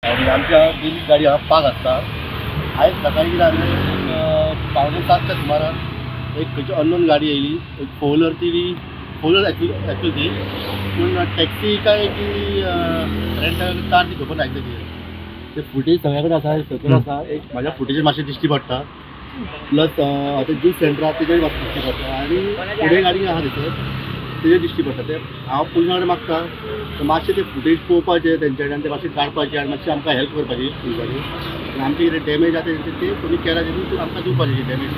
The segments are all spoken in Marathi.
आणि आमच्या डेली गाडी हा पाक असता. आयज सकाळी कितें जालें 6:45च्या सुमारान एक खंयची अननोन गाडी येयली. एक फोर व्हिलर एक्चुअली ती पूण टॅक्सी काय की रेंटल कार ती खबर ना एक्चुअली. ते फुटेज सगळे कडेन आसा, सकयल आसा. एक म्हाज्या फुटेजेर मातशें दिश्टी पडटा. प्लस आतां ज्यूस सेंटर आसा तेजेर मातशें दिश्टी पडटा आनी फुडें गाडी आहा थंयसर तेजेर दिश्टी पडटा. ते हांव पुलिसां कडेन मागता मातशें ते फुटेज पळोवपाचें तेंच्यानी आनी ते मातशें काडपाचें आनी मातशें आमकां हेल्प करपाची पुलिसांनी. आनी आमचें कितें डॅमेज आसा ते तुमी केला तेतून आमकां दिवपाचें डॅमेज.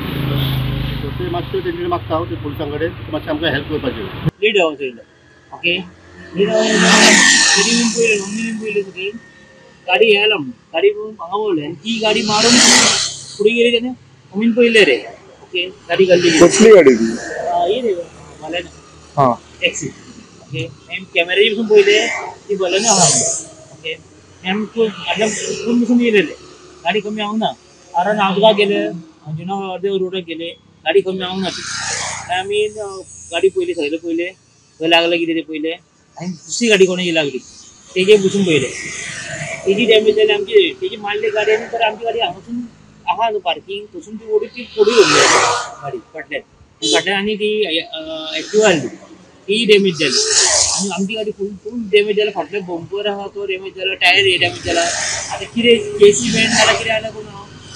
सो ते मातशें तेंचे कडेन मागता हांव ते पुलिसां कडेन मातशें आमकां हेल्प करपाचें. लीड हावस येयलो. ओके लीड हावस पयलें सकयल गाडी येयला म्हणून गाडी हांगा वळले आनी ती गाडी मारून फुडें गेली तेन्ना अमीन पयले रे. ओके गाडी घाल्ली कसली गाडी ती? ही रे बलेनो हां टॅक्सी. ओके कॅमेराची पसून पयले ती बलेनो आहा. ओके आतां पूण पसून येयलेले गाडी कमी हांव ना. कारण आमकां गेले जुना अर्दे रोडाक गेले गाडी कमी हांव ना. आमी गाडी पयली सकयल पयले खंय लागलं कितें ते पयले आनी दुसरी गाडी कोणाची लागली तेजेर बसून पयले तेजी डॅमेज जाली आमची. तेजी मारली गाडी आनी तर आमची गाडी हांगासून आहा न्हू पार्किंग थंयसून ती ओडी ती फुडें व्हरली गाडी फाटल्यान आनी ती एक्टिवा आहली ती डॅमेज जाली आनी आमची गाडी फूल डॅमेज जाला. फाटलो बंपर आहा तो डॅमेज जाला, टायर हे डॅमेज जाला. आतां कितें केसी बँड जाल्यार कितें जाल्यार कोण